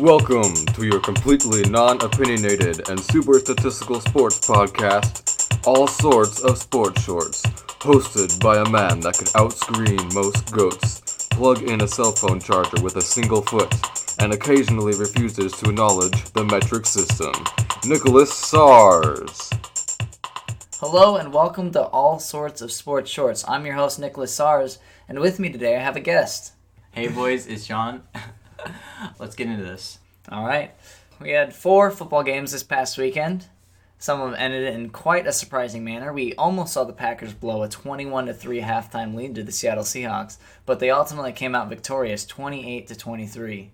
Welcome to your completely non-opinionated and super statistical sports podcast, All Sorts of Sports Shorts, hosted by a man that could outscreen most goats, plug in a cell phone charger with a single foot, and occasionally refuses to acknowledge the metric system, Nicholas Sarysz. Hello and welcome to All Sorts of Sports Shorts. I'm your host, Nicholas Sarysz, and with me today I have a guest. Hey boys, it's John. Let's get into this. All right. We had 4 football games this past weekend. Some of them ended in quite a surprising manner. We almost saw the Packers blow a 21-3 halftime lead to the Seattle Seahawks, but they ultimately came out victorious 28-23.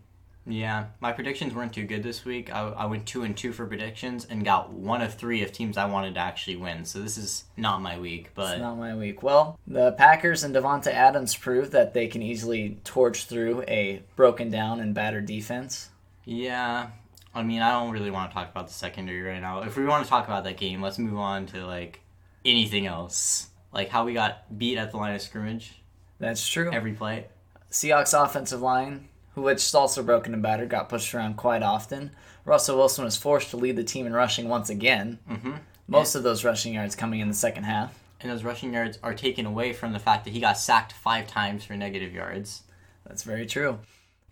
Yeah, my predictions weren't too good this week. I went 2-2 for predictions and got 1 of 3 of teams I wanted to actually win. So this is not my week. But it's not my week. Well, the Packers and Devonta Adams proved that they can easily torch through a broken down and battered defense. Yeah, I mean, I don't really want to talk about the secondary right now. If we want to talk about that game, let's move on to anything else. Like how we got beat at the line of scrimmage. That's true. Every play. Seahawks offensive line, which is also broken and battered, got pushed around quite often. Russell Wilson was forced to lead the team in rushing once again. Most of those rushing yards coming in the second half. And those rushing yards are taken away from the fact that he got sacked 5 times for negative yards. That's very true.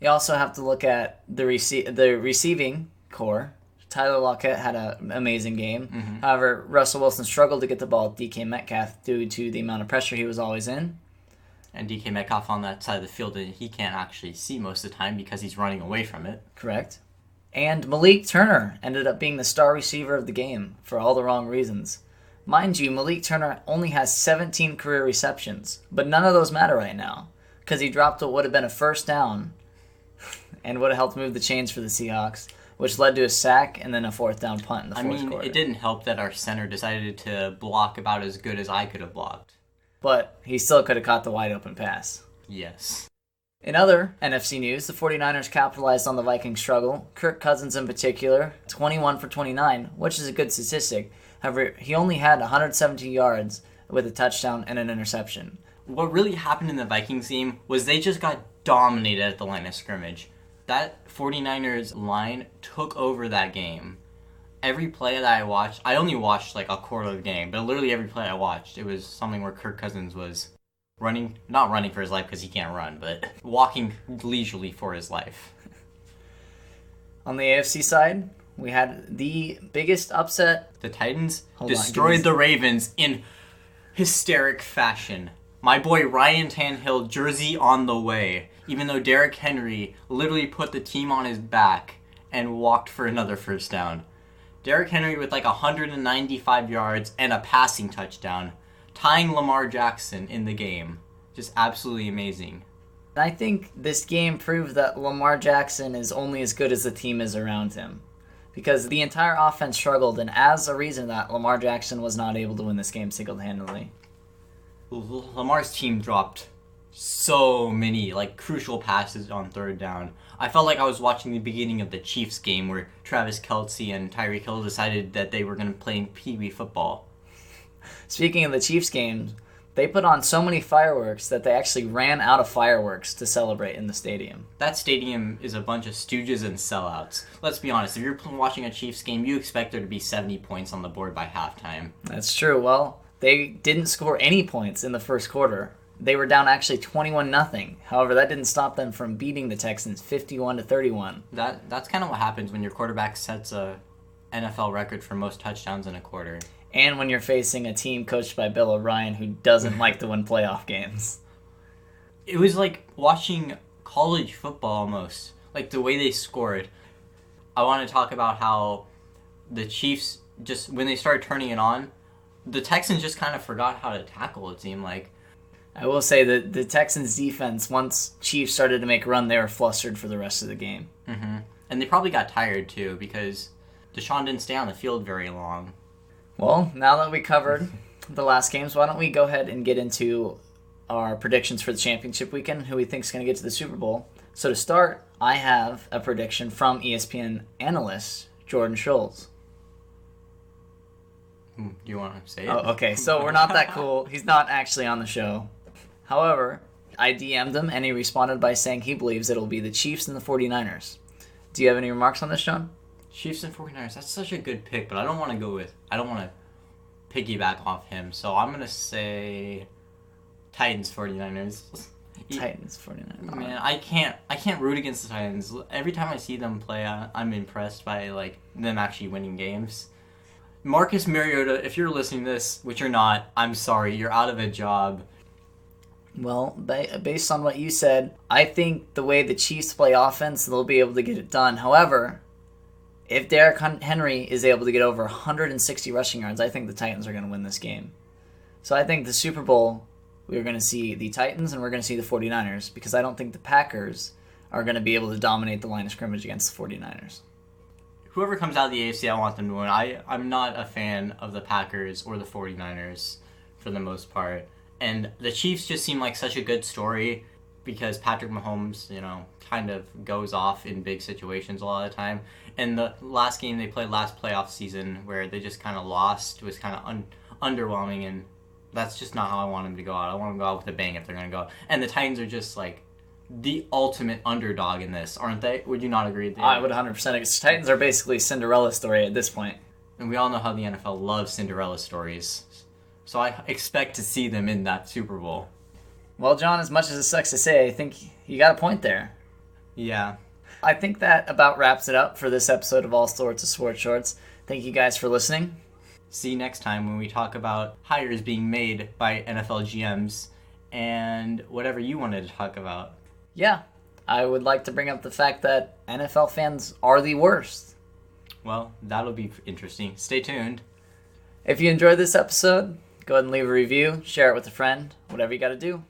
You also have to look at the receiving core. Tyler Lockett had an amazing game. However, Russell Wilson struggled to get the ball at DK Metcalf due to the amount of pressure he was always in. And DK Metcalf on that side of the field, he can't actually see most of the time because he's running away from it. Correct. And Malik Turner ended up being the star receiver of the game for all the wrong reasons. Mind you, Malik Turner only has 17 career receptions, but none of those matter right now because he dropped what would have been a first down and would have helped move the chains for the Seahawks, which led to a sack and then a 4th down punt in the fourth quarter. It didn't help that our center decided to block about as good as I could have blocked. But he still could have caught the wide open pass. Yes. In other NFC news, the 49ers capitalized on the Vikings' struggle. Kirk Cousins in particular, 21 for 29, which is a good statistic. However, he only had 170 yards with a touchdown and an interception. What really happened in the Vikings game was they just got dominated at the line of scrimmage. That 49ers line took over that game. Every play that I watched, I only watched a quarter of the game, but literally every play I watched, it was something where Kirk Cousins was not running for his life because he can't run, but walking leisurely for his life. On the AFC side, we had the biggest upset. The Titans destroyed the Ravens in hysteric fashion. My boy Ryan Tannehill, jersey on the way, even though Derrick Henry literally put the team on his back and walked for another first down. Derrick Henry with 195 yards and a passing touchdown, tying Lamar Jackson in the game. Just absolutely amazing. I think this game proved that Lamar Jackson is only as good as the team is around him. Because the entire offense struggled, and as a reason that Lamar Jackson was not able to win this game single-handedly. Lamar's team dropped so many crucial passes on 3rd down. I felt like I was watching the beginning of the Chiefs game where Travis Kelce and Tyreek Hill decided that they were going to play Pee Wee football. Speaking of the Chiefs game, they put on so many fireworks that they actually ran out of fireworks to celebrate in the stadium. That stadium is a bunch of stooges and sellouts. Let's be honest, if you're watching a Chiefs game, you expect there to be 70 points on the board by halftime. That's true. Well, they didn't score any points in the first quarter. They were down actually 21-0. However, that didn't stop them from beating the Texans 51-31. That's kind of what happens when your quarterback sets a NFL record for most touchdowns in a quarter. And when you're facing a team coached by Bill O'Brien who doesn't like to win playoff games. It was like watching college football almost. The way they scored. I want to talk about how the Chiefs, just when they started turning it on, the Texans just kind of forgot how to tackle, it seemed like. I will say that the Texans' defense, once Chiefs started to make a run, they were flustered for the rest of the game. And they probably got tired, too, because Deshaun didn't stay on the field very long. Well, now that we covered the last games, why don't we go ahead and get into our predictions for the championship weekend, who we think is going to get to the Super Bowl. So to start, I have a prediction from ESPN analyst Jordan Schultz. Do you want to say it? Oh, okay, so we're not that cool. He's not actually on the show. However, I DM'd him, and he responded by saying he believes it'll be the Chiefs and the 49ers. Do you have any remarks on this, John? Chiefs and 49ers, that's such a good pick, but I don't want to piggyback off him, so I'm going to say Titans 49ers. Titans 49ers. Man, I can't root against the Titans. Every time I see them play, I'm impressed by like them actually winning games. Marcus Mariota, if you're listening to this, which you're not, I'm sorry, you're out of a job. Well, based on what you said, I think the way the Chiefs play offense, they'll be able to get it done. However, if Derrick Henry is able to get over 160 rushing yards, I think the Titans are going to win this game. So I think the Super Bowl, we're going to see the Titans and we're going to see the 49ers, because I don't think the Packers are going to be able to dominate the line of scrimmage against the 49ers. Whoever comes out of the AFC, I want them to win. I'm not a fan of the Packers or the 49ers for the most part. And the Chiefs just seem like such a good story because Patrick Mahomes, kind of goes off in big situations a lot of the time. And the last game they played last playoff season where they just kind of lost was kind of underwhelming, and that's just not how I want them to go out. I want them to go out with a bang if they're going to go out. And the Titans are just like the ultimate underdog in this, aren't they? Would you not agree? I would 100% agree. Titans are basically Cinderella story at this point. And we all know how the NFL loves Cinderella stories. So I expect to see them in that Super Bowl. Well, John, as much as it sucks to say, I think you got a point there. Yeah. I think that about wraps it up for this episode of All Sorts of Sports Shorts. Thank you guys for listening. See you next time when we talk about hires being made by NFL GMs and whatever you wanted to talk about. Yeah, I would like to bring up the fact that NFL fans are the worst. Well, that'll be interesting. Stay tuned. If you enjoyed this episode, go ahead and leave a review, share it with a friend, whatever you got to do.